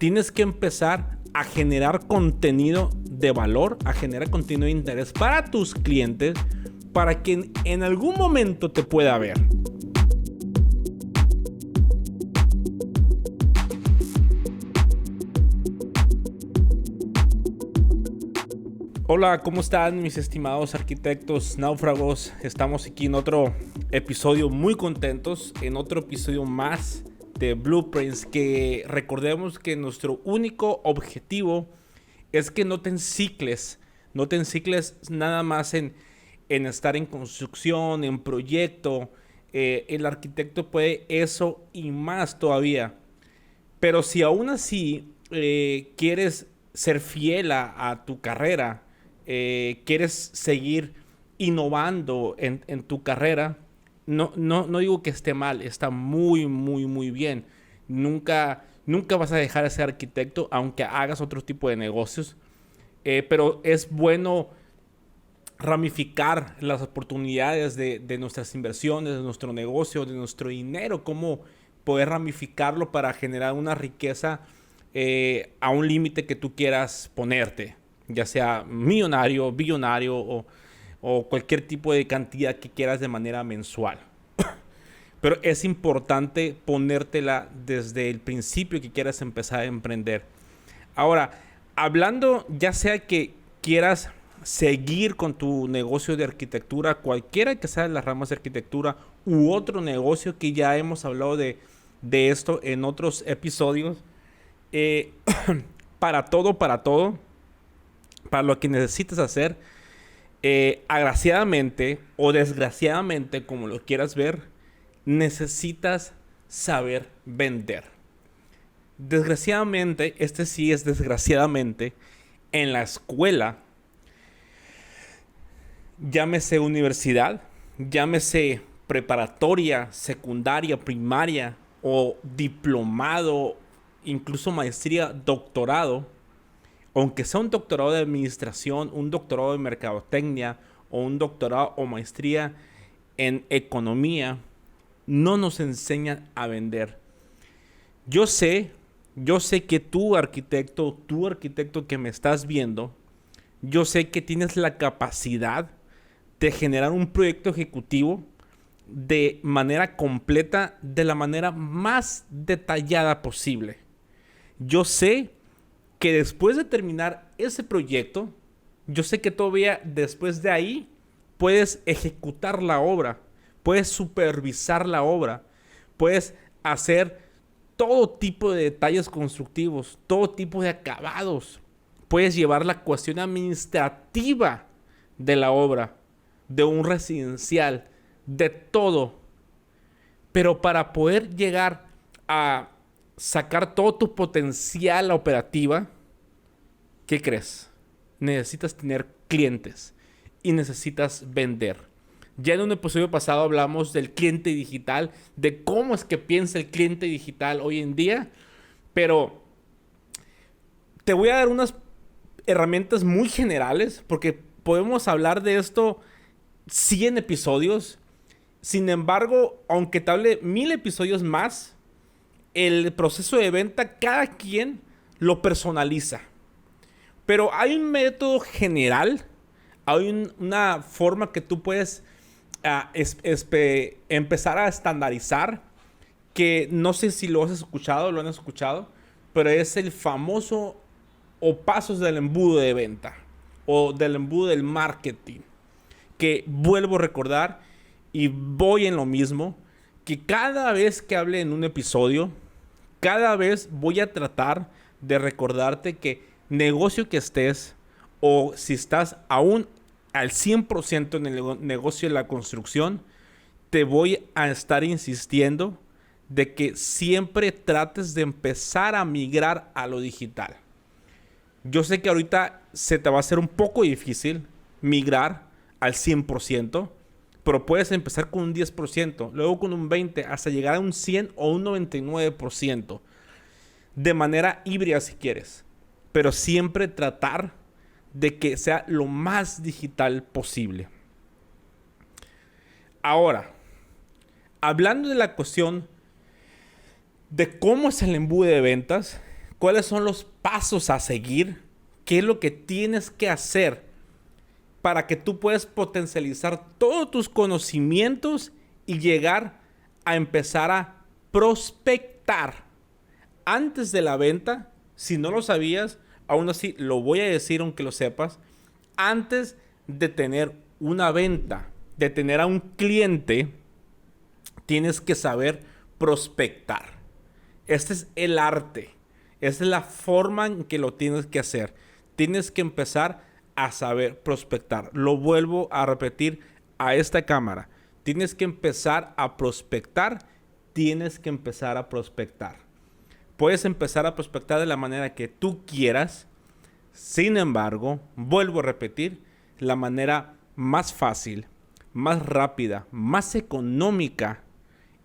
tienes que empezar a generar contenido de valor, a generar contenido de interés para tus clientes, para que en algún momento te pueda ver. Hola, ¿cómo están mis estimados arquitectos náufragos? Estamos aquí en otro episodio muy contentos, en otro episodio más de Blueprints, que recordemos que nuestro único objetivo es que no te encicles nada más en estar en construcción, en proyecto. El arquitecto puede eso y más todavía. Pero si aún así quieres ser fiel a tu carrera, quieres seguir innovando en tu carrera, no digo que esté mal, está muy bien. Nunca vas a dejar de ser arquitecto, aunque hagas otro tipo de negocios. Pero es bueno ramificar las oportunidades de nuestras inversiones, de nuestro negocio, de nuestro dinero, cómo poder ramificarlo para generar una riqueza a un límite que tú quieras ponerte, ya sea millonario, billonario o cualquier tipo de cantidad que quieras de manera mensual. Pero es importante ponértela desde el principio que quieras empezar a emprender. Ahora, hablando ya sea que quieras seguir con tu negocio de arquitectura, cualquiera que sea las ramas de arquitectura u otro negocio, que ya hemos hablado de esto en otros episodios, para todo, para lo que necesites hacer, agraciadamente o desgraciadamente, como lo quieras ver, necesitas saber vender. Desgraciadamente, sí es desgraciadamente, en la escuela, llámese universidad, llámese preparatoria, secundaria, primaria o diplomado, incluso maestría, doctorado, aunque sea un doctorado de administración, un doctorado de mercadotecnia o un doctorado o maestría en economía, no nos enseñan a vender. Yo sé que tú arquitecto que me estás viendo, yo sé que tienes la capacidad de generar un proyecto ejecutivo de manera completa, de la manera más detallada posible. Yo sé que después de terminar ese proyecto, yo sé que todavía después de ahí puedes ejecutar la obra, puedes supervisar la obra, puedes hacer todo tipo de detalles constructivos, todo tipo de acabados. Puedes llevar la cuestión administrativa de la obra, de un residencial, de todo. Pero para poder llegar a sacar todo tu potencial operativa, ¿qué crees? Necesitas tener clientes y necesitas vender. Ya en un episodio pasado hablamos del cliente digital, de cómo es que piensa el cliente digital hoy en día, pero te voy a dar unas herramientas muy generales, porque podemos hablar de esto 100 episodios. Sin embargo, aunque te hable 1000 episodios más, el proceso de venta cada quien lo personaliza. Pero hay un método general, hay una forma que tú puedes empezar a estandarizar, que no sé si lo han escuchado, pero es el famoso o pasos del embudo de venta o del embudo del marketing, que vuelvo a recordar y voy en lo mismo, que cada vez que hable en un episodio, cada vez voy a tratar de recordarte que negocio que estés, o si estás aún al 100% en el negocio de la construcción, te voy a estar insistiendo de que siempre trates de empezar a migrar a lo digital. Yo sé que ahorita se te va a hacer un poco difícil migrar al 100%, pero puedes empezar con un 10%, luego con un 20%, hasta llegar a un 100% o un 99%. De manera híbrida si quieres. Pero siempre tratar de que sea lo más digital posible. Ahora, hablando de la cuestión de cómo es el embudo de ventas, ¿Cuáles son los pasos a seguir? ¿Qué es lo que tienes que hacer para que tú puedas potencializar todos tus conocimientos y llegar a empezar a prospectar antes de la venta? Si no lo sabías, aún así lo voy a decir aunque lo sepas. Antes de tener una venta, de tener a un cliente, tienes que saber prospectar. Este es el arte. Esta es la forma en que lo tienes que hacer. Tienes que empezar a saber prospectar. Lo vuelvo a repetir a esta cámara. Tienes que empezar a prospectar. Tienes que empezar a prospectar. Puedes empezar a prospectar de la manera que tú quieras. Sin embargo, vuelvo a repetir, la manera más fácil, más rápida, más económica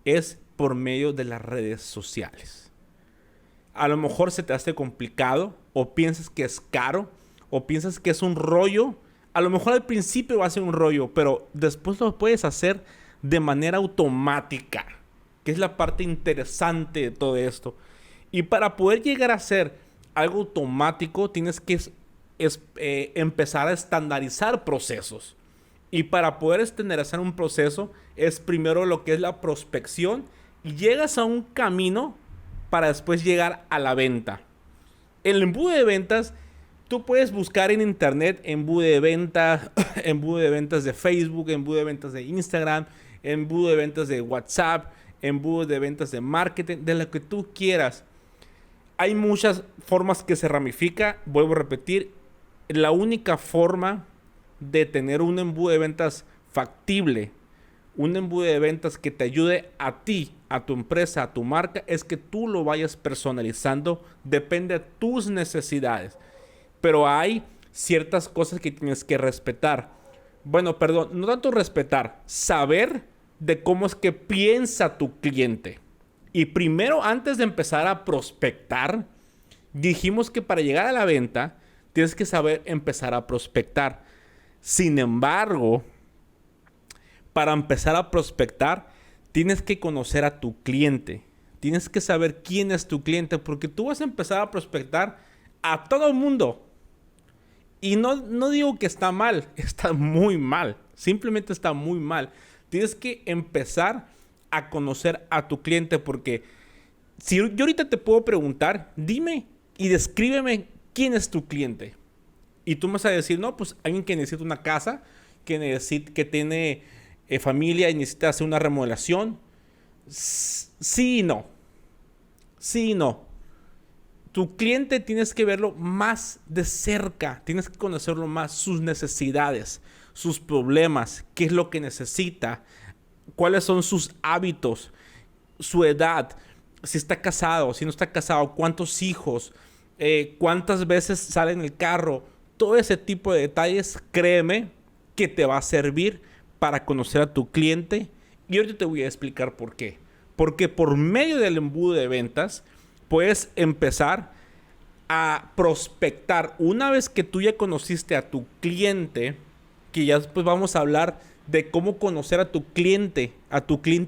es por medio de las redes sociales. A lo mejor se te hace complicado, o piensas que es caro, o piensas que es un rollo. A lo mejor al principio va a ser un rollo, pero después lo puedes hacer de manera automática, que es la parte interesante de todo esto. Y para poder llegar a ser algo automático, tienes que empezar a estandarizar procesos. Y para poder estandarizar un proceso, es primero lo que es la prospección, y llegas a un camino para después llegar a la venta. El embudo de ventas, tú puedes buscar en internet embudo de ventas, embudo de ventas de Facebook, embudo de ventas de Instagram, embudo de ventas de WhatsApp, embudo de ventas de marketing, de lo que tú quieras. Hay muchas formas que se ramifica. Vuelvo a repetir, la única forma de tener un embudo de ventas factible, un embudo de ventas que te ayude a ti, a tu empresa, a tu marca, es que tú lo vayas personalizando. Depende de tus necesidades. Pero hay ciertas cosas que tienes que respetar. Bueno, perdón, no tanto respetar, saber de cómo es que piensa tu cliente. Y primero, antes de empezar a prospectar, dijimos que para llegar a la venta, tienes que saber empezar a prospectar. Sin embargo, para empezar a prospectar, tienes que conocer a tu cliente. Tienes que saber quién es tu cliente, porque tú vas a empezar a prospectar a todo el mundo. Y no digo que está mal, está muy mal. Simplemente está muy mal. Tienes que empezar a conocer a tu cliente, porque si yo ahorita te puedo preguntar, dime y descríbeme quién es tu cliente. Y tú me vas a decir, no, pues alguien que necesita una casa, que tiene familia y necesita hacer una remodelación. Sí y no. Sí y no. Tu cliente tienes que verlo más de cerca. Tienes que conocerlo más, sus necesidades, sus problemas, qué es lo que necesita, cuáles son sus hábitos, su edad, si está casado, si no está casado, cuántos hijos, cuántas veces sale en el carro. Todo ese tipo de detalles, créeme que te va a servir para conocer a tu cliente. Y ahorita te voy a explicar por qué. Porque por medio del embudo de ventas puedes empezar a prospectar. Una vez que tú ya conociste a tu cliente, que ya después vamos a hablar de cómo conocer a tu cliente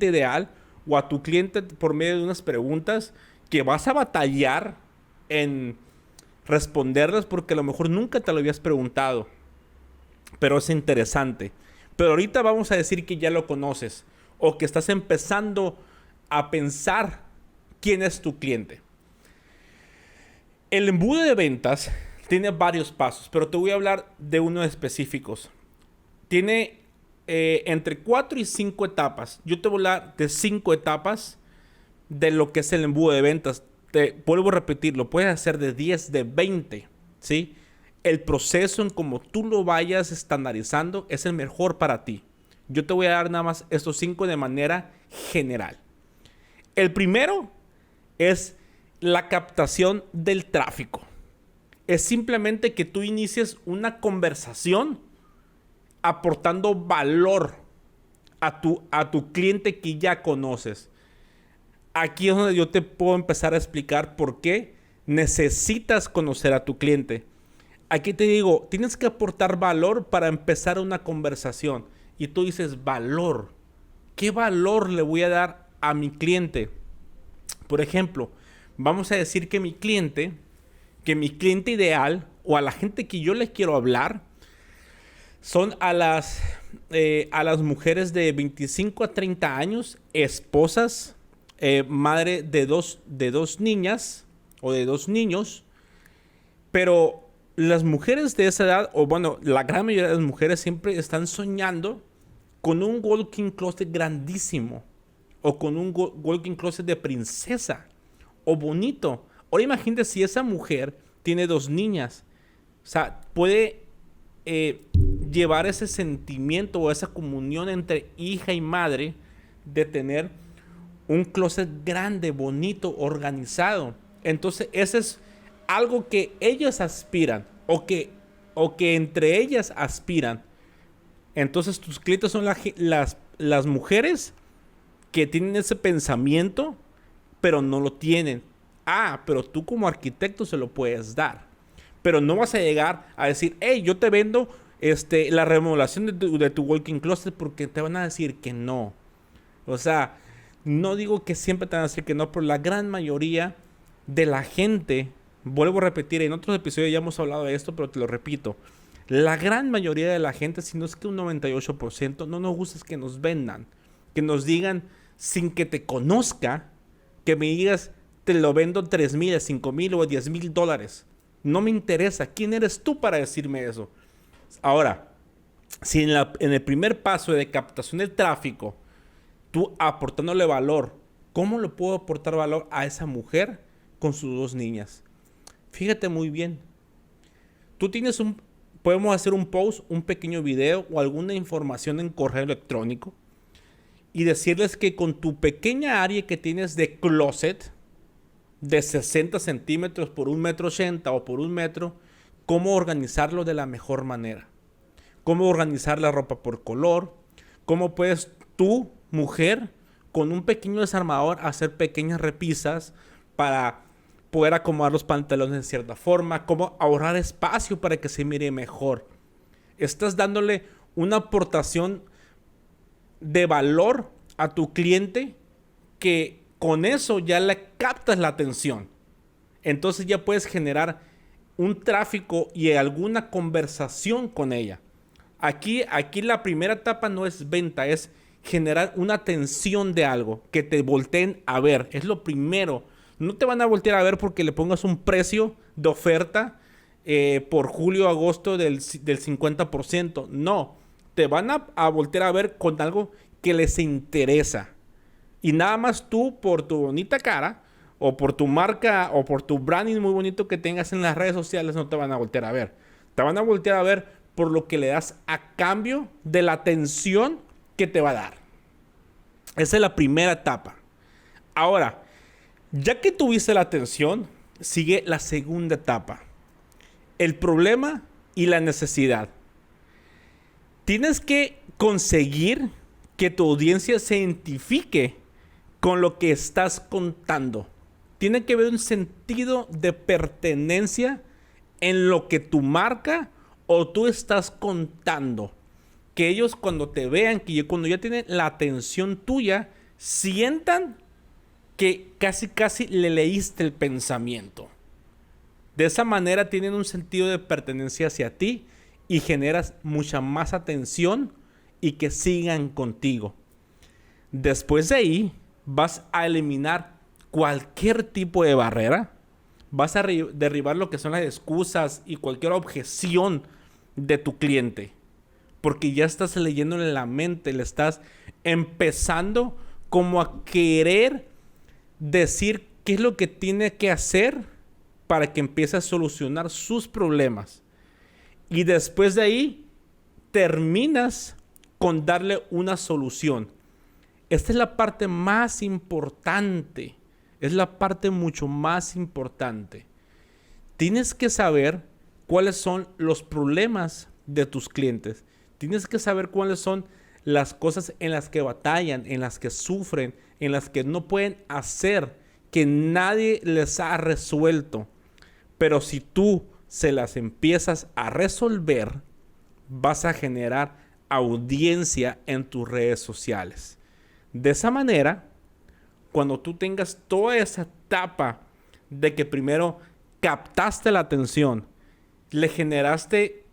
ideal, o a tu cliente por medio de unas preguntas que vas a batallar en responderlas, porque a lo mejor nunca te lo habías preguntado, pero es interesante. Pero ahorita vamos a decir que ya lo conoces, o que estás empezando a pensar quién es tu cliente. El embudo de ventas tiene varios pasos, pero te voy a hablar de unos específicos. Tiene entre 4 y 5 etapas. Yo te voy a hablar de 5 etapas de lo que es el embudo de ventas. Te vuelvo a repetir, lo puedes hacer de 10, de 20, ¿sí? El proceso en cómo tú lo vayas estandarizando es el mejor para ti. Yo te voy a dar nada más estos 5 de manera general. El primero es la captación del tráfico. Es simplemente que tú inicies una conversación aportando valor a tu cliente que ya conoces. Aquí es donde yo te puedo empezar a explicar por qué necesitas conocer a tu cliente. Aquí te digo, tienes que aportar valor para empezar una conversación. Y tú dices, valor. ¿Qué valor le voy a dar a mi cliente? Por ejemplo, Vamos a decir que mi cliente ideal o a la gente que yo le quiero hablar son a las mujeres de 25 a 30 años, esposas, madre de dos niñas o de dos niños, pero las mujeres de esa edad, o bueno, la gran mayoría de las mujeres siempre están soñando con un walk-in closet grandísimo o con un walk-in closet de princesa o bonito. Ahora imagínate si esa mujer tiene dos niñas. O sea, puede llevar ese sentimiento o esa comunión entre hija y madre de tener un closet grande, bonito, organizado. Entonces, ese es algo que ellas aspiran o que entre ellas aspiran. Entonces, tus clientes son las mujeres que tienen ese pensamiento, pero no lo tienen. Pero tú como arquitecto se lo puedes dar. Pero no vas a llegar a decir, hey, yo te vendo la remodelación de tu walk-in closet, porque te van a decir que no. O sea, no digo que siempre te van a decir que no, pero la gran mayoría de la gente, vuelvo a repetir, en otros episodios ya hemos hablado de esto, pero te lo repito. La gran mayoría de la gente, si no es que un 98%, no nos gusta es que nos vendan. Que nos digan sin que te conozca, que me digas, te lo vendo 3,000, 5,000 o 10,000 dólares. No me interesa. ¿Quién eres tú para decirme eso? Ahora, si en el primer paso de captación del tráfico, tú aportándole valor, ¿cómo le puedo aportar valor a esa mujer con sus dos niñas? Fíjate muy bien. Podemos hacer un post, un pequeño video o alguna información en correo electrónico y decirles que con tu pequeña área que tienes de closet de 60 centímetros por 1,80 m o por 1 m, cómo organizarlo de la mejor manera. Cómo organizar la ropa por color. Cómo puedes tú, mujer, con un pequeño desarmador hacer pequeñas repisas para poder acomodar los pantalones de cierta forma. Cómo ahorrar espacio para que se mire mejor. Estás dándole una aportación de valor a tu cliente que con eso ya le captas la atención. Entonces ya puedes generar un tráfico y alguna conversación con ella. Aquí la primera etapa no es venta, es generar una atención de algo, que te volteen a ver. Es lo primero. No te van a voltear a ver porque le pongas un precio de oferta por julio, agosto del 50%. No, te van a voltear a ver con algo que les interesa. Y nada más tú, por tu bonita cara, o por tu marca, o por tu branding muy bonito que tengas en las redes sociales, no te van a voltear a ver. Te van a voltear a ver por lo que le das a cambio de la atención que te va a dar. Esa es la primera etapa. Ahora, ya que tuviste la atención, sigue la segunda etapa. El problema y la necesidad. Tienes que conseguir que tu audiencia se identifique con lo que estás contando. Tiene que haber un sentido de pertenencia en lo que tu marca o tú estás contando. Que ellos cuando te vean, cuando ya tienen la atención tuya, sientan que casi le leíste el pensamiento. De esa manera tienen un sentido de pertenencia hacia ti y generas mucha más atención y que sigan contigo. Después de ahí, vas a eliminar cualquier tipo de barrera. Vas a derribar lo que son las excusas y cualquier objeción de tu cliente. Porque ya estás leyéndole la mente, le estás empezando como a querer decir qué es lo que tiene que hacer para que empiece a solucionar sus problemas. Y después de ahí, terminas con darle una solución. Esta es la parte más importante. Es la parte mucho más importante. Tienes que saber cuáles son los problemas de tus clientes. Tienes que saber cuáles son las cosas en las que batallan, en las que sufren, en las que no pueden hacer, que nadie les ha resuelto. Pero si tú se las empiezas a resolver, vas a generar audiencia en tus redes sociales. De esa manera, cuando tú tengas toda esa etapa de que primero captaste la atención,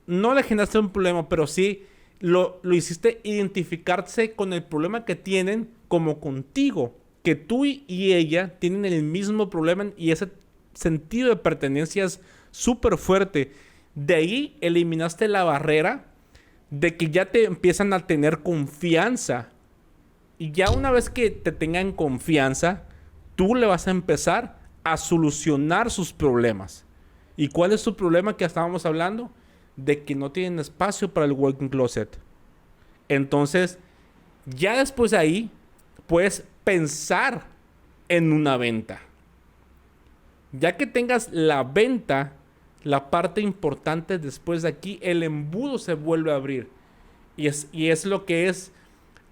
no le generaste un problema, pero sí lo hiciste identificarse con el problema que tienen como contigo, que tú y ella tienen el mismo problema y ese sentido de pertenencia es súper fuerte. De ahí eliminaste la barrera de que ya te empiezan a tener confianza. Y ya una vez que te tengan confianza, tú le vas a empezar a solucionar sus problemas. ¿Y cuál es su problema que estábamos hablando? De que no tienen espacio para el walk-in closet. Entonces, ya después de ahí, puedes pensar en una venta. Ya que tengas la venta, la parte importante después de aquí, el embudo se vuelve a abrir. Y es lo que es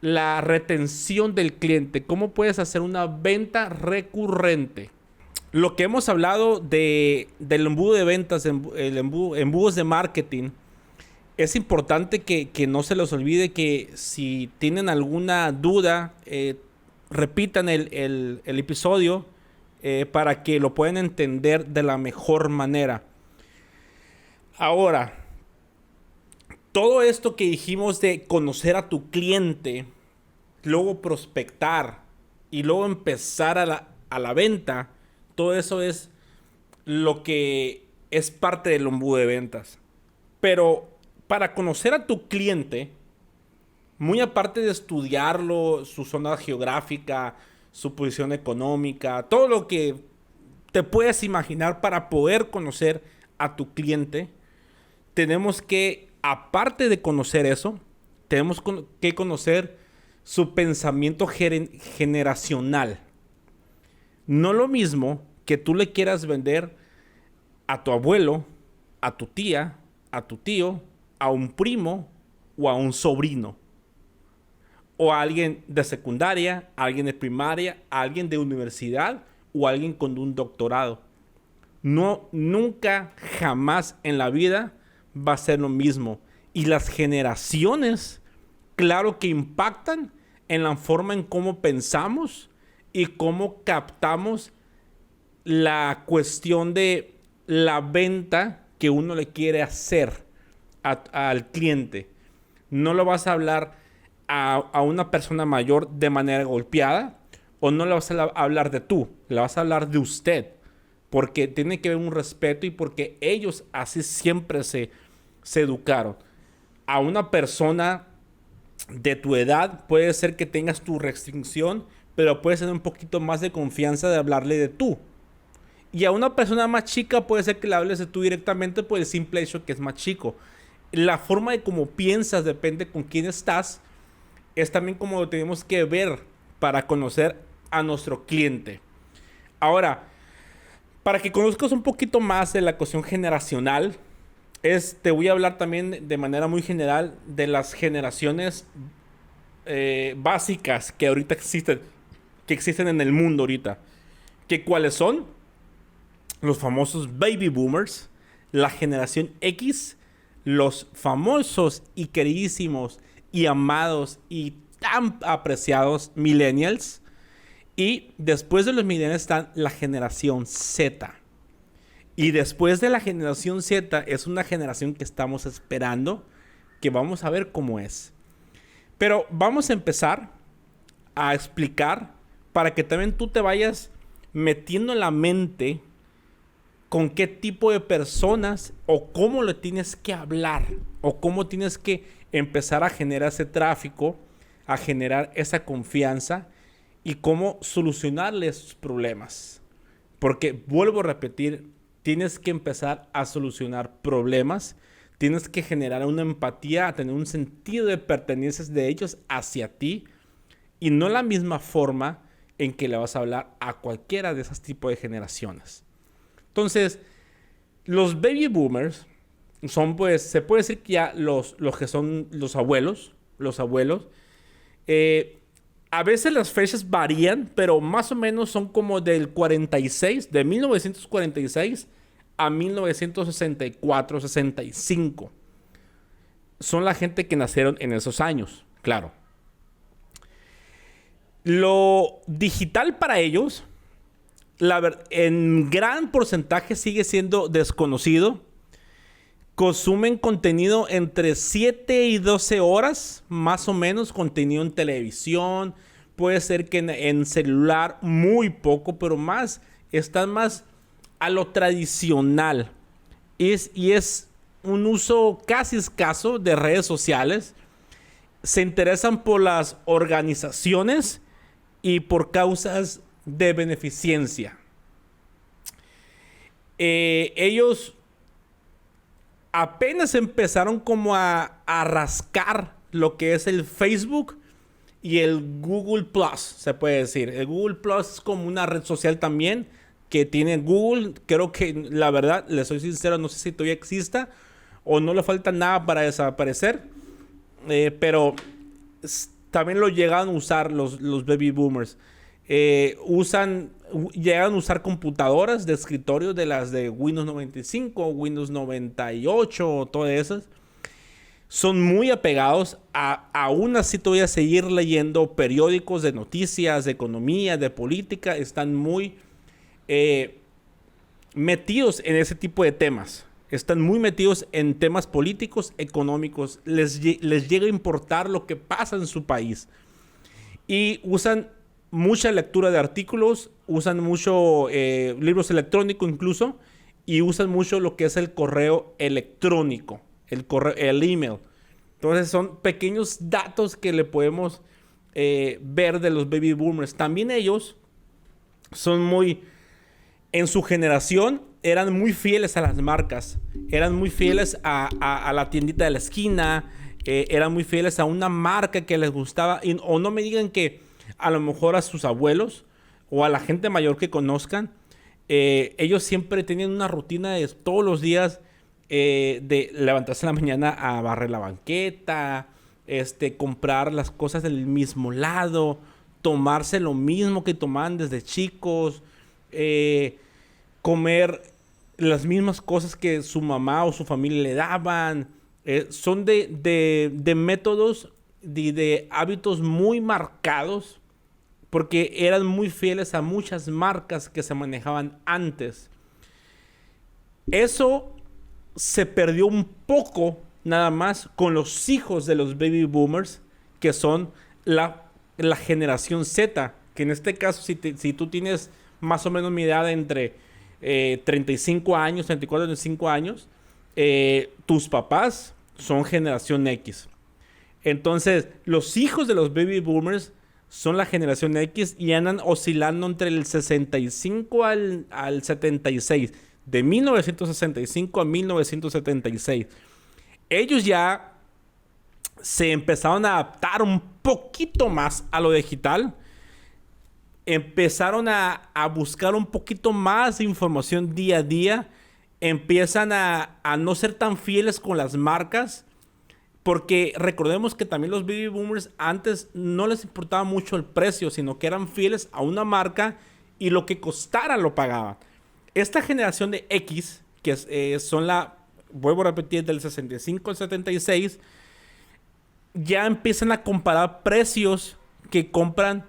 la retención del cliente. ¿Cómo puedes hacer una venta recurrente? Lo que hemos hablado del embudo de ventas, embudos de marketing, es importante que no se les olvide que si tienen alguna duda, repitan el episodio para que lo puedan entender de la mejor manera. Ahora, todo esto que dijimos de conocer a tu cliente, luego prospectar y luego empezar a la venta, todo eso es lo que es parte del embudo de ventas. Pero para conocer a tu cliente, muy aparte de estudiarlo, su zona geográfica, su posición económica, todo lo que te puedes imaginar para poder conocer a tu cliente, tenemos que, aparte de conocer eso, tenemos que conocer su pensamiento generacional. No lo mismo que tú le quieras vender a tu abuelo, a tu tía, a tu tío, a un primo o a un sobrino. O a alguien de secundaria, a alguien de primaria, a alguien de universidad o a alguien con un doctorado. No, nunca, jamás en la vida va a ser lo mismo. Y las generaciones, claro que impactan en la forma en cómo pensamos y cómo captamos la cuestión de la venta que uno le quiere hacer al cliente. No lo vas a hablar a una persona mayor de manera golpeada, o no le vas a hablar de tú, le vas a hablar de usted, porque tiene que haber un respeto y porque ellos así siempre se educaron. A una persona de tu edad puede ser que tengas tu restricción, pero puede ser un poquito más de confianza de hablarle de tú. Y a una persona más chica puede ser que le hables de tú directamente por el simple hecho que es más chico. La forma de cómo piensas depende con quién estás. Es también como lo tenemos que ver para conocer a nuestro cliente. Ahora, para que conozcas un poquito más de la cuestión generacional, te voy a hablar también de manera muy general de las generaciones básicas que ahorita existen en el mundo ahorita. ¿Cuáles son? Los famosos baby boomers, la generación X, los famosos y queridísimos y amados y tan apreciados millennials. Y después de los millennials están la generación Z. Y después de la generación Z es una generación que estamos esperando, que vamos a ver cómo es. Pero vamos a empezar a explicar para que también tú te vayas metiendo en la mente con qué tipo de personas o cómo le tienes que hablar o cómo tienes que empezar a generar ese tráfico, a generar esa confianza y cómo solucionarle sus problemas. Porque, vuelvo a repetir, tienes que empezar a solucionar problemas, tienes que generar una empatía, a tener un sentido de pertenencia de ellos hacia ti y no la misma forma en que le vas a hablar a cualquiera de esos tipos de generaciones. Entonces, los baby boomers son, pues, se puede decir que ya los que son los abuelos. A veces las fechas varían, pero más o menos son como del 46, de 1946 a 1964, 65. Son la gente que nacieron en esos años, claro. Lo digital para ellos en gran porcentaje sigue siendo desconocido. Consumen contenido entre 7 y 12 horas, más o menos, contenido en televisión. Puede ser que en celular muy poco, pero más, están más a lo tradicional. Y es un uso casi escaso de redes sociales. Se interesan por las organizaciones y por causas de beneficencia. Ellos apenas empezaron como a rascar lo que es el Facebook y el Google Plus, se puede decir. El Google Plus es como una red social también que tiene Google. Creo que, la verdad, les soy sincero, no sé si todavía exista o no le falta nada para desaparecer. Pero también lo llegan a usar los baby boomers. Llegan a usar computadoras de escritorio de las de Windows 95, Windows 98, todas esas. Son muy apegados aún así todavía seguir leyendo periódicos de noticias, de economía, de política. Están muy metidos en ese tipo de temas. Están muy metidos en temas políticos, económicos. Les llega a importar lo que pasa en su país. Y usan mucha lectura de artículos, usan mucho libros electrónicos incluso, y usan mucho lo que es el correo electrónico, el email. Entonces son pequeños datos que le podemos ver de los baby boomers. También ellos son muy, en su generación, eran muy fieles a las marcas, eran muy fieles a la tiendita de la esquina, eran muy fieles a una marca que les gustaba. O no me digan que a lo mejor a sus abuelos o a la gente mayor que conozcan, ellos siempre tenían una rutina de todos los días de levantarse en la mañana a barrer la banqueta, comprar las cosas del mismo lado, tomarse lo mismo que tomaban desde chicos, comer las mismas cosas que su mamá o su familia le daban. Son de métodos, de hábitos muy marcados, porque eran muy fieles a muchas marcas que se manejaban antes. Eso se perdió un poco nada más con los hijos de los baby boomers, que son la generación Z, que en este caso, si tú tienes más o menos mi edad entre 35 años, 34, 35 años, tus papás son generación X. Entonces, los hijos de los baby boomers son la generación X y andan oscilando entre el 65 al 76. De 1965 a 1976. Ellos ya se empezaron a adaptar un poquito más a lo digital. Empezaron a buscar un poquito más de información día a día. Empiezan a no ser tan fieles con las marcas. Porque recordemos que también los baby boomers antes no les importaba mucho el precio, sino que eran fieles a una marca y lo que costara lo pagaban. Esta generación de X, que son vuelvo a repetir, del 65 al 76, ya empiezan a comparar precios que compran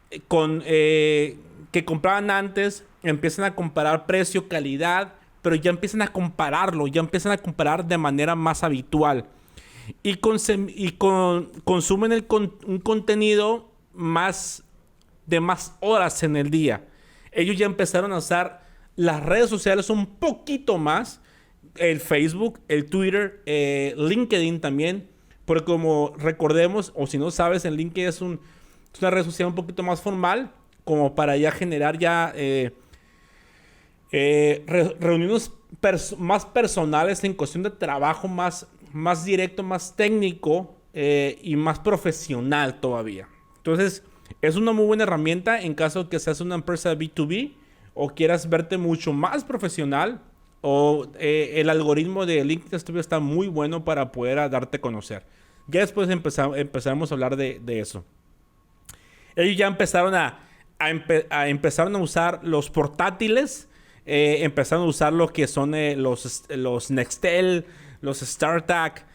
que compraban antes, empiezan a comparar precio, calidad, pero ya empiezan a compararlo, ya empiezan a comparar de manera más habitual. Y consumen un contenido de más horas en el día. Ellos ya empezaron a usar las redes sociales un poquito más. El Facebook, el Twitter, LinkedIn también. Porque como recordemos, o si no sabes, el LinkedIn es una red social un poquito más formal. Como para ya generar reuniones más personales en cuestión de trabajo, más directo, más técnico y más profesional todavía. Entonces, es una muy buena herramienta en caso de que seas una empresa B2B o quieras verte mucho más profesional, o el algoritmo de LinkedIn está muy bueno para poder darte a conocer. Ya después empezaremos a hablar de eso. Ellos ya empezaron empezaron a usar los portátiles, empezaron a usar lo que son los Nextel, los StarTAC.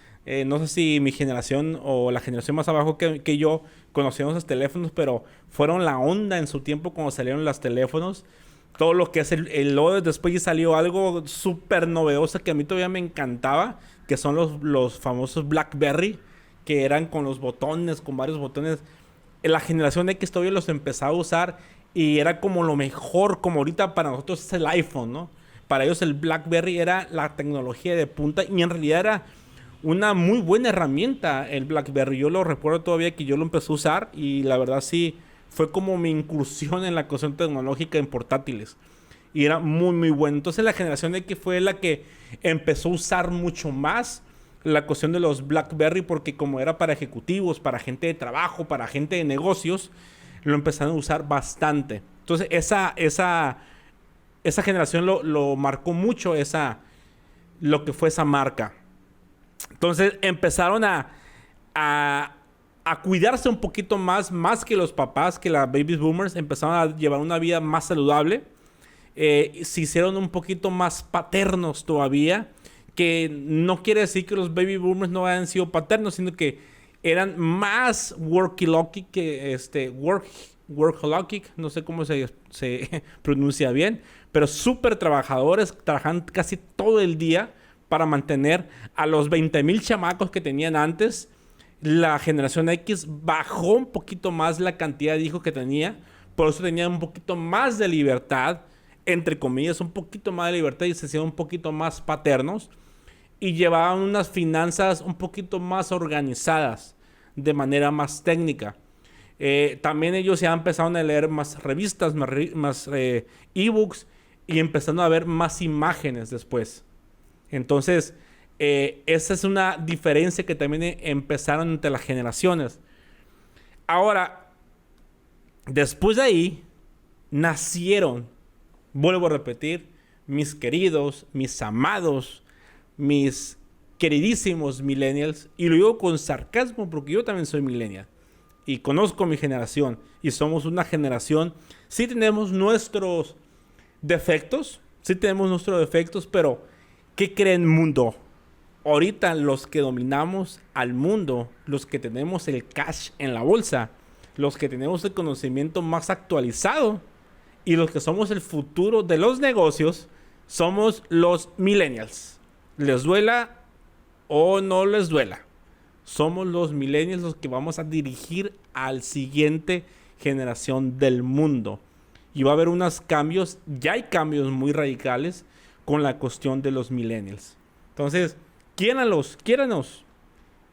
No sé si mi generación o la generación más abajo que yo conocíamos los teléfonos, pero fueron la onda en su tiempo cuando salieron los teléfonos. todo lo que es el logo. Después ya salió algo súper novedoso que a mí todavía me encantaba, que son los famosos BlackBerry, que eran con los botones, con varios botones. En la generación X todavía los empezaba a usar y era como lo mejor, como ahorita para nosotros es el iPhone, ¿no? Para ellos el BlackBerry era la tecnología de punta y en realidad era una muy buena herramienta el BlackBerry. Yo lo recuerdo todavía que yo lo empecé a usar y la verdad sí fue como mi incursión en la cuestión tecnológica en portátiles. Y era muy, muy bueno. Entonces la generación X fue la que empezó a usar mucho más la cuestión de los BlackBerry porque como era para ejecutivos, para gente de trabajo, para gente de negocios, lo empezaron a usar bastante. Entonces esa generación lo marcó mucho lo que fue esa marca. Entonces empezaron a, a cuidarse un poquito más que los papás, que las baby boomers, empezaron a llevar una vida más saludable. Se hicieron un poquito más paternos todavía, que no quiere decir que los baby boomers no hayan sido paternos, sino que eran más workaholic que workaholic, no sé cómo se pronuncia bien, pero súper trabajadores, trabajan casi todo el día para mantener a los 20,000 chamacos que tenían antes. La generación X bajó un poquito más la cantidad de hijos que tenía, por eso tenían un poquito más de libertad, entre comillas, un poquito más de libertad y se hacían un poquito más paternos y llevaban unas finanzas un poquito más organizadas, de manera más técnica. También ellos ya empezaron a leer más revistas, más ebooks y empezaron a ver más imágenes después. Entonces, esa es una diferencia que también empezaron entre las generaciones. Ahora, después de ahí, nacieron, vuelvo a repetir, mis queridos, mis amados, mis queridísimos millennials. Y lo digo con sarcasmo porque yo también soy millennial. Y conozco mi generación. Y somos una generación, sí tenemos nuestros defectos, pero ¿qué creen mundo? Ahorita los que dominamos al mundo, los que tenemos el cash en la bolsa, los que tenemos el conocimiento más actualizado y los que somos el futuro de los negocios, somos los millennials. Les duela o no les duela. Somos los millennials los que vamos a dirigir al siguiente generación del mundo. Y va a haber unos cambios, ya hay cambios muy radicales con la cuestión de los millennials. Entonces, quiéranos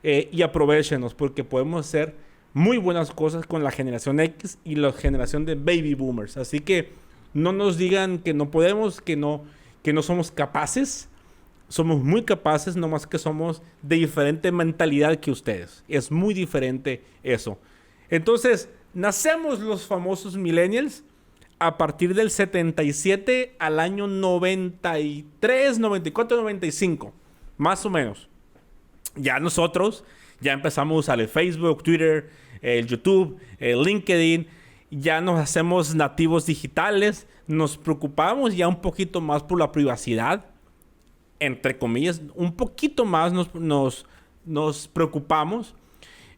y aprovéchenos porque podemos hacer muy buenas cosas con la generación X y la generación de baby boomers. Así que no nos digan que no podemos, que no somos capaces. Somos muy capaces, nomás que somos de diferente mentalidad que ustedes. Es muy diferente eso. Entonces, nacemos los famosos millennials a partir del 77 al año 93, 94, 95. Más o menos. Ya nosotros ya empezamos a usar el Facebook, Twitter, el YouTube, el LinkedIn. Ya nos hacemos nativos digitales. Nos preocupamos ya un poquito más por la privacidad. Entre comillas, un poquito más nos preocupamos.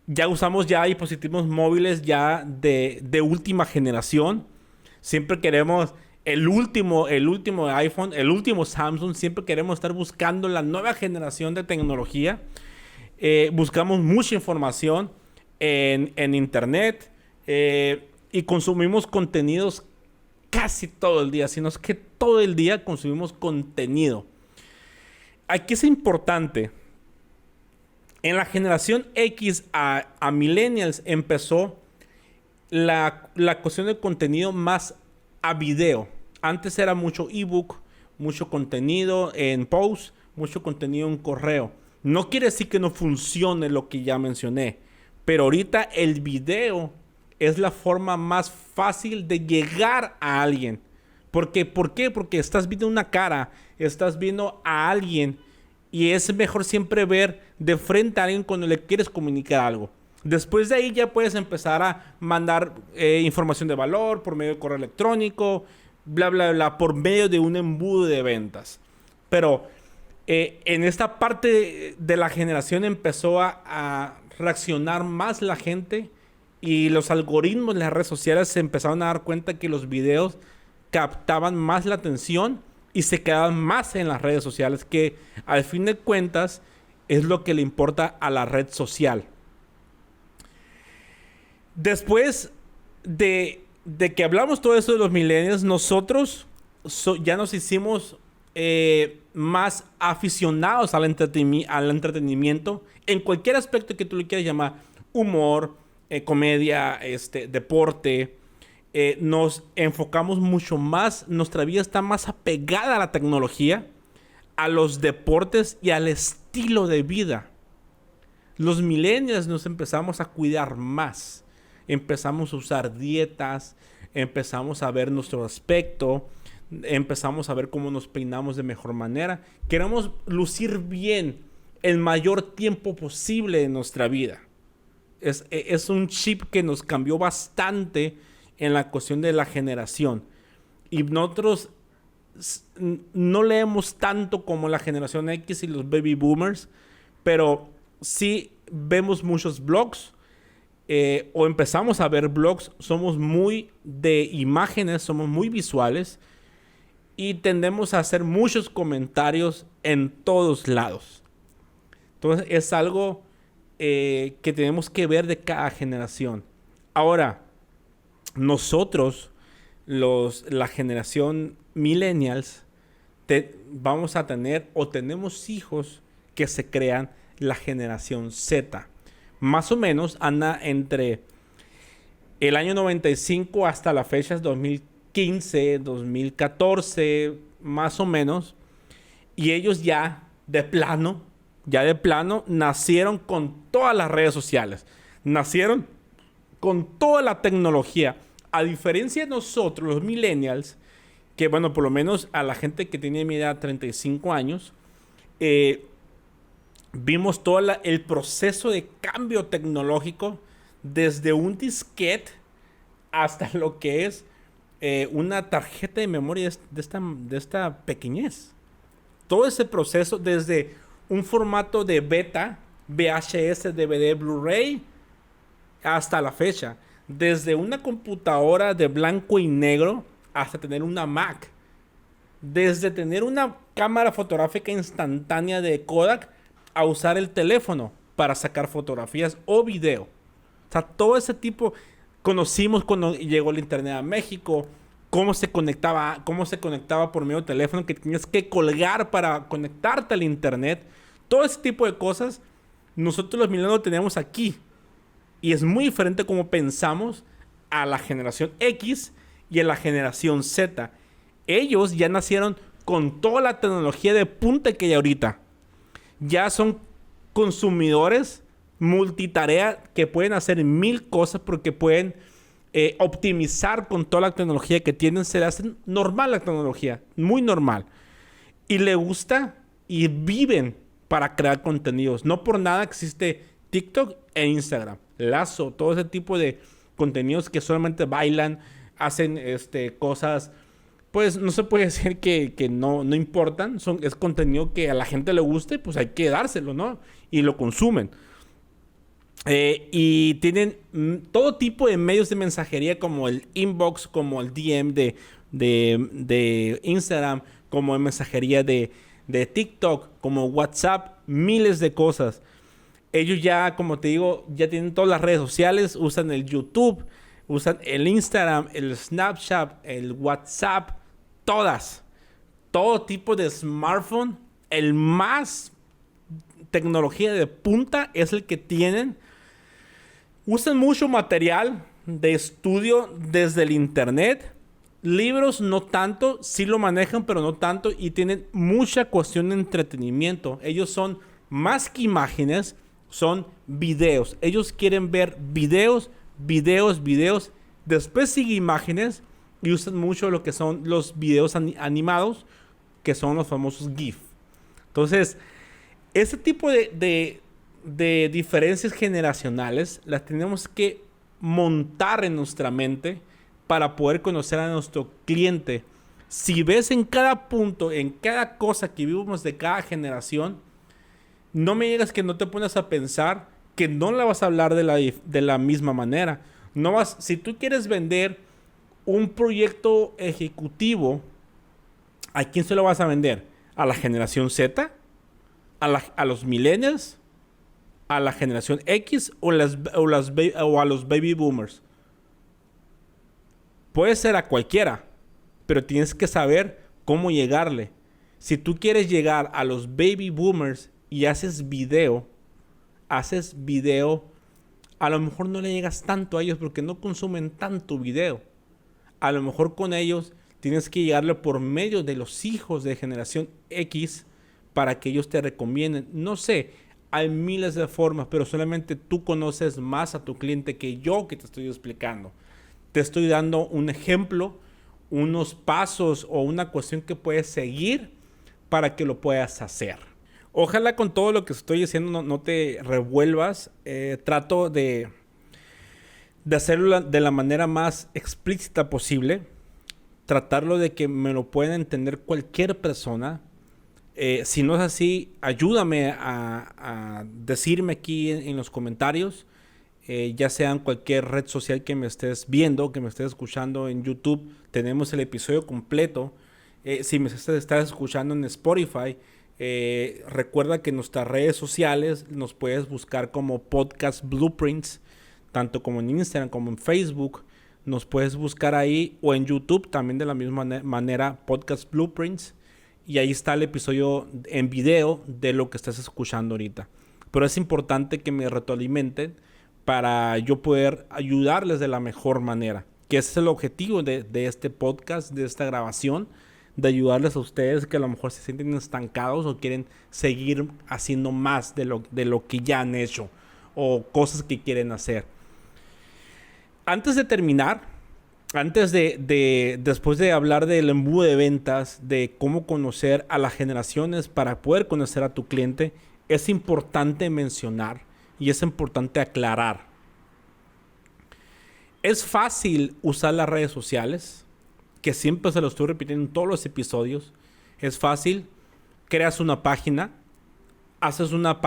Ya usamos ya dispositivos móviles ya de última generación. Siempre queremos el último iPhone, el último Samsung. Siempre queremos estar buscando la nueva generación de tecnología. Buscamos mucha información en internet y consumimos contenidos casi todo el día. Sino es que todo el día consumimos contenido. Aquí es importante. En la generación X a millennials empezó la cuestión de contenido más a video. Antes era mucho ebook, mucho contenido en post, mucho contenido en correo. No quiere decir que no funcione lo que ya mencioné, pero ahorita el video es la forma más fácil de llegar a alguien. ¿Por qué? Porque estás viendo una cara, estás viendo a alguien y es mejor siempre ver de frente a alguien cuando le quieres comunicar algo. Después de ahí ya puedes empezar a mandar información de valor por medio de correo electrónico, bla, bla, bla, por medio de un embudo de ventas. Pero en esta parte de la generación empezó a reaccionar más la gente y los algoritmos de las redes sociales se empezaron a dar cuenta que los videos captaban más la atención y se quedaban más en las redes sociales, que al fin de cuentas es lo que le importa a la red social. Después de que hablamos todo eso de los millennials, nosotros ya nos hicimos más aficionados al entretenimiento en cualquier aspecto que tú le quieras llamar: humor, comedia, deporte. Nos enfocamos mucho más, nuestra vida está más apegada a la tecnología, a los deportes y al estilo de vida. Los millennials nos empezamos a cuidar más. Empezamos a usar dietas, empezamos a ver nuestro aspecto, empezamos a ver cómo nos peinamos de mejor manera. Queremos lucir bien el mayor tiempo posible en nuestra vida. Es un chip que nos cambió bastante en la cuestión de la generación. Y nosotros no leemos tanto como la generación X y los baby boomers, pero sí vemos muchos blogs. O empezamos a ver blogs. Somos muy de imágenes, somos muy visuales y tendemos a hacer muchos comentarios en todos lados. Entonces es algo que tenemos que ver de cada generación. Ahora, nosotros, la generación millennials, vamos a tener o tenemos hijos que se crean la generación Z. Más o menos anda entre el año 95 hasta la fecha 2015, 2014, más o menos. Y ellos ya de plano, nacieron con todas las redes sociales. Nacieron con toda la tecnología. A diferencia de nosotros, los millennials, que bueno, por lo menos a la gente que tiene mi edad, 35 años, vimos todo el proceso de cambio tecnológico desde un disquete hasta lo que es una tarjeta de memoria de esta pequeñez. Todo ese proceso desde un formato de beta, VHS, DVD, Blu-ray, hasta la fecha. Desde una computadora de blanco y negro hasta tener una Mac. Desde tener una cámara fotográfica instantánea de Kodak a usar el teléfono para sacar fotografías o video. O sea, todo ese tipo conocimos cuando llegó el internet a México, cómo se conectaba por medio de teléfono, que tenías que colgar para conectarte al internet. Todo ese tipo de cosas nosotros los millennials lo tenemos aquí. Y es muy diferente como pensamos a la generación X y a la generación Z. Ellos ya nacieron con toda la tecnología de punta que hay ahorita. Ya son consumidores multitarea que pueden hacer 1000 cosas porque pueden optimizar con toda la tecnología que tienen. Se le hace normal la tecnología, muy normal. Y le gusta y viven para crear contenidos. No por nada existe TikTok e Instagram, Lazo, todo ese tipo de contenidos que solamente bailan, hacen cosas. Pues no se puede decir que no importan. Es contenido que a la gente le guste, pues hay que dárselo, ¿no? Y lo consumen. Y tienen todo tipo de medios de mensajería, como el inbox, como el DM de Instagram, como el mensajería de TikTok, como WhatsApp, miles de cosas. Ellos ya, como te digo, ya tienen todas las redes sociales, usan el YouTube, usan el Instagram, el Snapchat, el WhatsApp, todas. Todo tipo de smartphone, el más tecnología de punta es el que tienen. Usan mucho material de estudio desde el internet. Libros no tanto, sí lo manejan, pero no tanto. Y tienen mucha cuestión de entretenimiento. Ellos son más que imágenes, son videos. Ellos quieren ver videos. Después sigue imágenes y usan mucho lo que son los videos animados, que son los famosos GIF. Entonces, ese tipo de diferencias generacionales las tenemos que montar en nuestra mente para poder conocer a nuestro cliente. Si ves en cada punto, en cada cosa que vivimos de cada generación, no me digas que no te pones a pensar que no la vas a hablar de la misma manera. Si tú quieres vender un proyecto ejecutivo, ¿a quién se lo vas a vender? ¿A la generación Z? ¿A los millennials? ¿A la generación X? ¿O a los baby boomers? Puede ser a cualquiera, pero tienes que saber cómo llegarle. Si tú quieres llegar a los baby boomers y haces video, a lo mejor no le llegas tanto a ellos porque no consumen tanto video. A lo mejor con ellos tienes que llegarle por medio de los hijos de generación X para que ellos te recomienden. No sé, hay miles de formas, pero solamente tú conoces más a tu cliente que yo que te estoy explicando. Te estoy dando un ejemplo, unos pasos o una cuestión que puedes seguir para que lo puedas hacer. Ojalá con todo lo que estoy diciendo no te revuelvas. Trato de hacerlo de la manera más explícita posible. Tratarlo de que me lo pueda entender cualquier persona. Si no es así, ayúdame a decirme aquí en los comentarios. Ya sea en cualquier red social que me estés viendo, que me estés escuchando en YouTube, tenemos el episodio completo. Si me estás escuchando en Spotify, recuerda que en nuestras redes sociales nos puedes buscar como Podcast Blueprints, tanto como en Instagram como en Facebook. Nos puedes buscar ahí o en YouTube también de la misma manera, Podcast Blueprints. Y ahí está el episodio en video de lo que estás escuchando ahorita. Pero es importante que me retroalimenten para yo poder ayudarles de la mejor manera. Que ese es el objetivo de este podcast, de esta grabación. De ayudarles a ustedes que a lo mejor se sienten estancados o quieren seguir haciendo más de lo que ya han hecho. O cosas que quieren hacer. Antes de terminar, después de hablar del embudo de ventas, de cómo conocer a las generaciones para poder conocer a tu cliente, es importante mencionar y es importante aclarar. Es fácil usar las redes sociales, que siempre se lo estoy repitiendo en todos los episodios. Es fácil, creas una página, haces una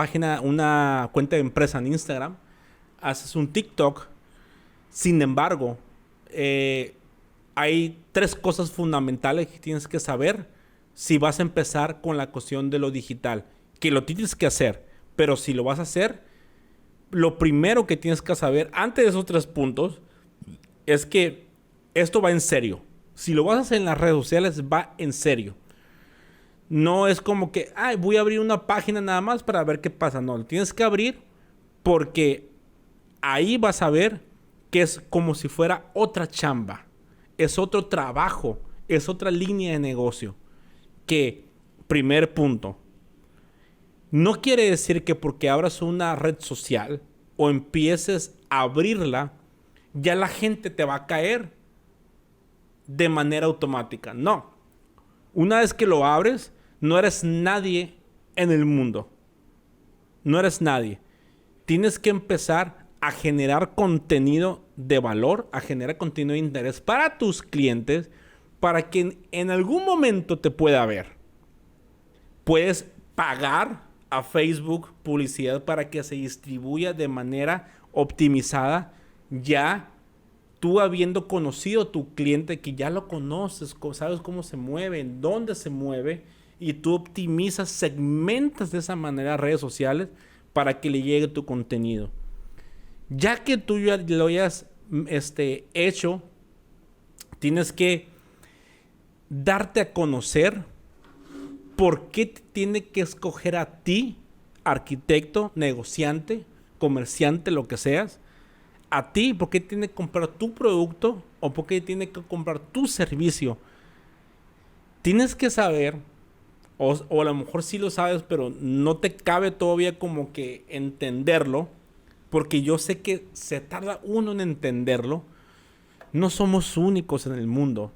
cuenta de empresa en Instagram, haces un TikTok. Sin embargo, hay 3 cosas fundamentales que tienes que saber si vas a empezar con la cuestión de lo digital. Que lo tienes que hacer, pero si lo vas a hacer, lo primero que tienes que saber antes de esos 3 puntos es que esto va en serio. Si lo vas a hacer en las redes sociales, va en serio. No es como que, voy a abrir una página nada más para ver qué pasa. No, lo tienes que abrir porque ahí vas a ver que es como si fuera otra chamba. Es otro trabajo. Es otra línea de negocio. Que, primer punto, no quiere decir que porque abras una red social o empieces a abrirla, ya la gente te va a caer de manera automática. No. Una vez que lo abres, no eres nadie en el mundo. No eres nadie. Tienes que empezar a generar contenido de valor, a generar contenido de interés para tus clientes, para que en algún momento te pueda ver. Puedes pagar a Facebook publicidad para que se distribuya de manera optimizada, ya tú habiendo conocido a tu cliente, que ya lo conoces, sabes cómo se mueve, en dónde se mueve, y tú optimizas, segmentas de esa manera redes sociales para que le llegue tu contenido. Ya que tú ya lo hayas hecho, tienes que darte a conocer. ¿Por qué te tiene que escoger a ti, arquitecto, negociante, comerciante, lo que seas? A ti, ¿por qué tiene que comprar tu producto o por qué tiene que comprar tu servicio? Tienes que saber, o a lo mejor sí lo sabes, pero no te cabe todavía como que entenderlo, porque yo sé que se tarda uno en entenderlo. No somos únicos en el mundo.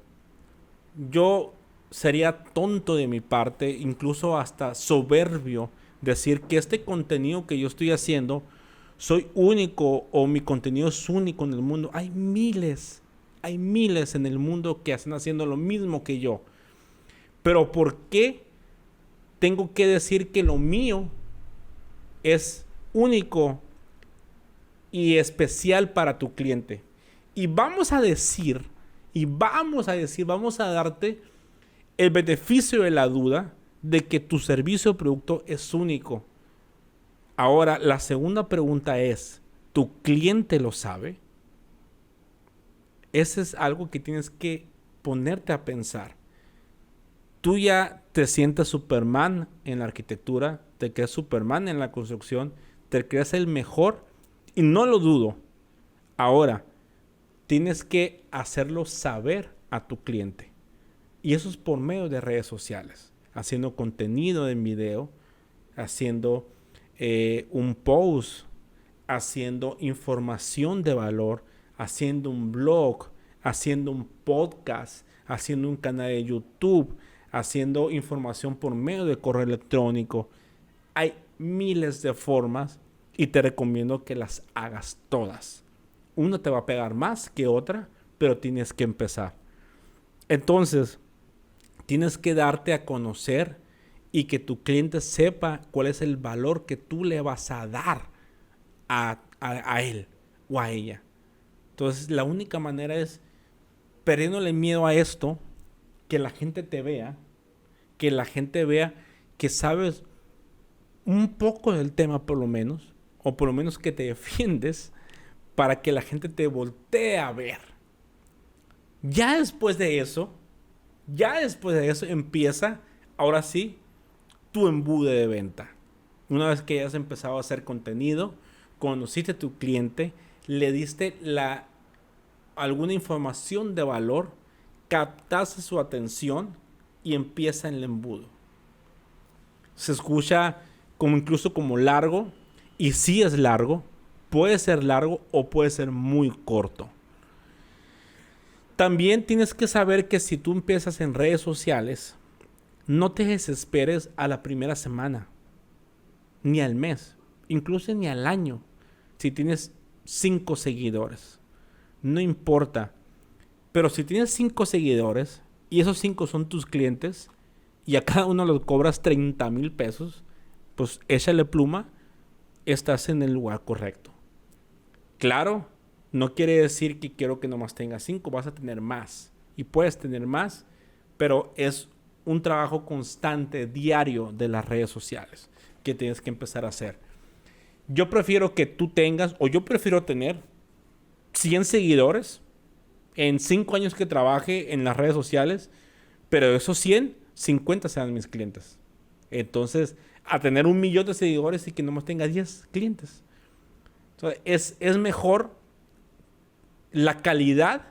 Yo sería tonto de mi parte, incluso hasta soberbio, decir que este contenido que yo estoy haciendo soy único o mi contenido es único en el mundo. Hay miles en el mundo que están haciendo lo mismo que yo. Pero ¿por qué tengo que decir que lo mío es único y especial para tu cliente? Y vamos a decir Y vamos a darte el beneficio de la duda de que tu servicio o producto es único. Ahora, la segunda pregunta es, ¿tu cliente lo sabe? Ese es algo que tienes que ponerte a pensar. Tú ya te sientes Superman en la arquitectura, te crees Superman en la construcción, te crees el mejor y no lo dudo. Ahora, tienes que hacerlo saber a tu cliente. Y eso es por medio de redes sociales, haciendo contenido en video, haciendo un post, haciendo información de valor, haciendo un blog, haciendo un podcast, haciendo un canal de YouTube, haciendo información por medio de correo electrónico. Hay miles de formas y te recomiendo que las hagas todas. Una te va a pegar más que otra, pero tienes que empezar. Entonces, tienes que darte a conocer y que tu cliente sepa cuál es el valor que tú le vas a dar a él o a ella. Entonces, la única manera es perdiéndole miedo a esto, que la gente te vea, que la gente vea que sabes un poco del tema por lo menos, o por lo menos que te defiendes, para que la gente te voltee a ver. Ya después de eso empieza, ahora sí, tu embudo de venta. Una vez que hayas empezado a hacer contenido, conociste a tu cliente, le diste alguna información de valor, captaste su atención y empieza el embudo. Se escucha incluso como largo, y sí es largo, puede ser largo o puede ser muy corto. También tienes que saber que si tú empiezas en redes sociales, no te desesperes a la primera semana, ni al mes, incluso ni al año. Si tienes 5 seguidores, no importa. Pero si tienes 5 seguidores y esos 5 son tus clientes y a cada uno les cobras 30,000 pesos, pues échale pluma, estás en el lugar correcto. Claro, no quiere decir que quiero que nomás tengas 5, vas a tener más. Y puedes tener más, pero es un trabajo constante, diario de las redes sociales que tienes que empezar a hacer. Yo prefiero que tú tengas, o yo prefiero tener 100 seguidores en 5 años que trabaje en las redes sociales, pero de esos 100, 50 sean mis clientes. Entonces, a tener 1,000,000 de seguidores y que nomás tenga 10 clientes. Entonces, es mejor la calidad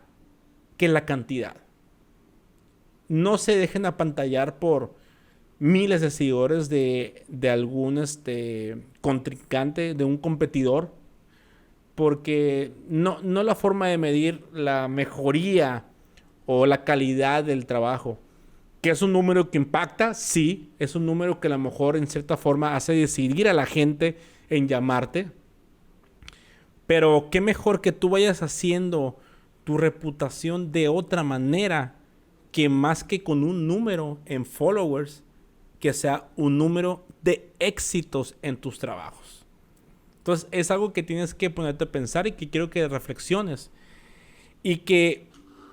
que la cantidad. No se dejen apantallar por miles de seguidores de algún contrincante, de un competidor, porque no la forma de medir la mejoría o la calidad del trabajo. Que es un número que impacta, sí, es un número que a lo mejor en cierta forma hace decidir a la gente en llamarte. Pero qué mejor que tú vayas haciendo tu reputación de otra manera, que más que con un número en followers, que sea un número de éxitos en tus trabajos. Entonces es algo que tienes que ponerte a pensar y que quiero que reflexiones y que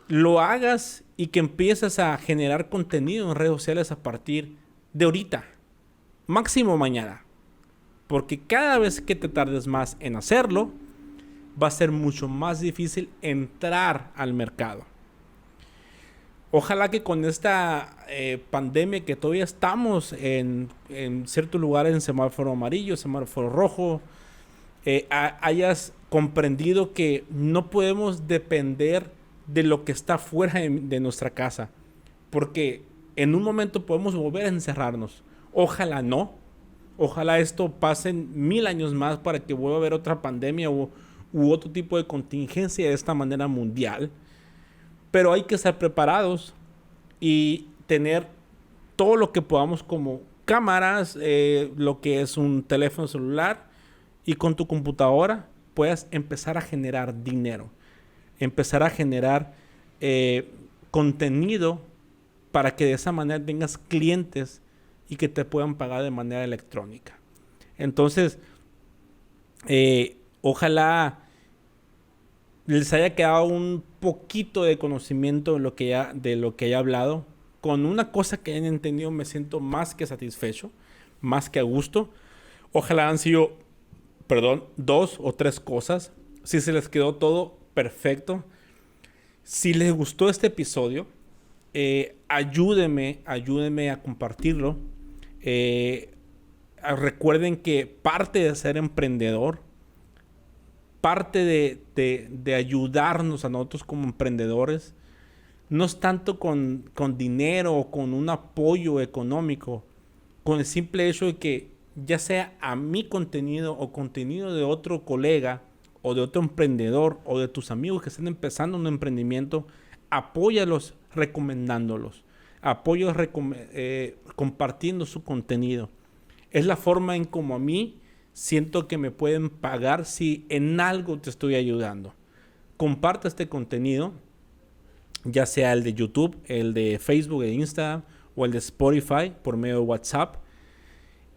lo hagas y que empieces a generar contenido en redes sociales a partir de ahorita, máximo mañana, porque cada vez que te tardes más en hacerlo, va a ser mucho más difícil entrar al mercado. Ojalá que con esta pandemia que todavía estamos en ciertos lugares en semáforo amarillo, semáforo rojo, hayas comprendido que no podemos depender de lo que está fuera de nuestra casa, porque en un momento podemos volver a encerrarnos. Ojalá no. Ojalá esto pase 1,000 años más para que vuelva a haber otra pandemia u otro tipo de contingencia de esta manera mundial. Pero hay que estar preparados y tener todo lo que podamos, como cámaras, lo que es un teléfono celular, y con tu computadora puedas empezar a generar dinero, empezar a generar contenido para que de esa manera tengas clientes y que te puedan pagar de manera electrónica. Entonces, ojalá les haya quedado un poquito de conocimiento de lo que haya hablado. Con una cosa que hayan entendido me siento más que satisfecho, más que a gusto. Ojalá han sido, perdón, 2 o 3 cosas. Si se les quedó todo, perfecto. Si les gustó este episodio, ayúdenme a compartirlo. Recuerden que parte de ser emprendedor, parte de ayudarnos a nosotros como emprendedores, no es tanto con dinero o con un apoyo económico, con el simple hecho de que ya sea a mi contenido o contenido de otro colega o de otro emprendedor o de tus amigos que están empezando un emprendimiento, apóyalos recomendándolos, apóyalos compartiendo su contenido. Es la forma en como a mí siento que me pueden pagar si en algo te estoy ayudando. Comparte este contenido, ya sea el de YouTube, el de Facebook, el de Instagram o el de Spotify por medio de WhatsApp.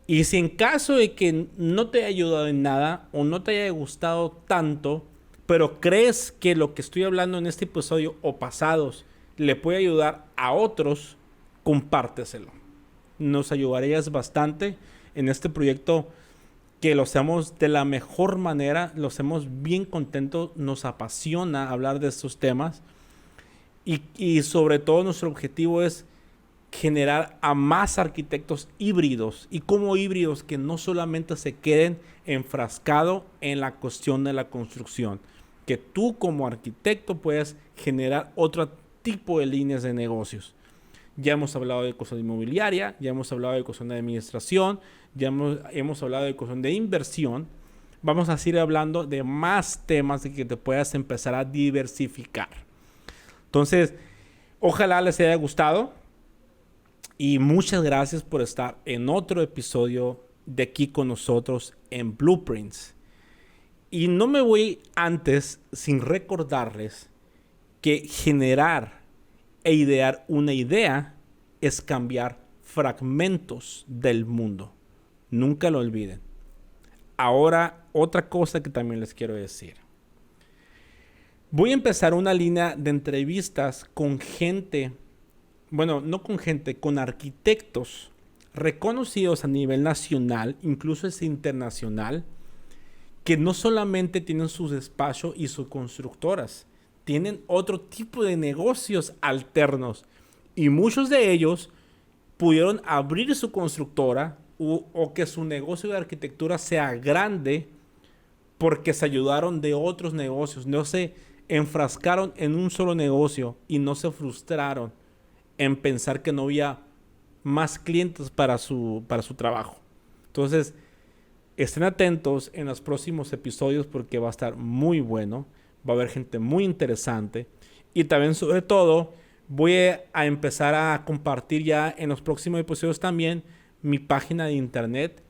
Y si en caso de que no te haya ayudado en nada o no te haya gustado tanto, pero crees que lo que estoy hablando en este episodio o pasados le puede ayudar a otros, compárteselo. Nos ayudarías bastante en este proyecto, que lo hacemos de la mejor manera, lo hacemos bien contentos, nos apasiona hablar de estos temas y sobre todo nuestro objetivo es generar a más arquitectos híbridos, y como híbridos que no solamente se queden enfrascados en la cuestión de la construcción, que tú como arquitecto puedas generar otro tipo de líneas de negocios. Ya hemos hablado de cuestión inmobiliaria, ya hemos hablado de cuestión de administración, ya hemos hablado de cuestión de inversión. Vamos a seguir hablando de más temas de que te puedas empezar a diversificar. Entonces, ojalá les haya gustado y muchas gracias por estar en otro episodio de aquí con nosotros en Blueprints. Y no me voy antes sin recordarles que generar e idear una idea es cambiar fragmentos del mundo. Nunca lo olviden. Ahora, otra cosa que también les quiero decir. Voy a empezar una línea de entrevistas con gente, bueno, no con gente, con arquitectos reconocidos a nivel nacional, incluso es internacional, que no solamente tienen sus despachos y sus constructoras, tienen otro tipo de negocios alternos. Y muchos de ellos pudieron abrir su constructora o que su negocio de arquitectura sea grande porque se ayudaron de otros negocios. No se enfrascaron en un solo negocio y no se frustraron en pensar que no había más clientes para su trabajo. Entonces, estén atentos en los próximos episodios porque va a estar muy bueno. Va a haber gente muy interesante. Y también, sobre todo, voy a empezar a compartir ya en los próximos episodios también mi página de internet,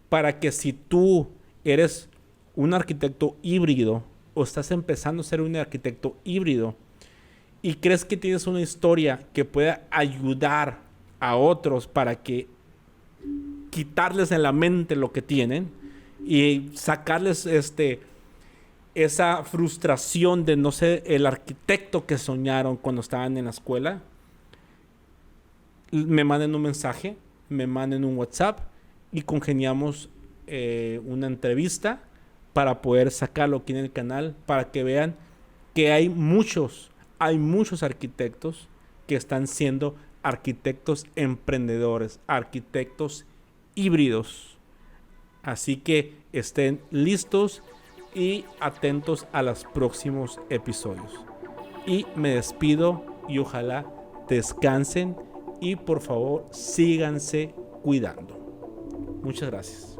para que si tú eres un arquitecto híbrido o estás empezando a ser un arquitecto híbrido y crees que tienes una historia que pueda ayudar a otros para que quitarles en la mente lo que tienen y sacarles esa frustración de no ser el arquitecto que soñaron cuando estaban en la escuela, me manden un mensaje, me manden un WhatsApp y congeniamos una entrevista para poder sacarlo aquí en el canal, para que vean que hay muchos arquitectos que están siendo arquitectos emprendedores, arquitectos híbridos. Así que estén listos y atentos a los próximos episodios. Y me despido y ojalá descansen y por favor síganse cuidando. Muchas gracias.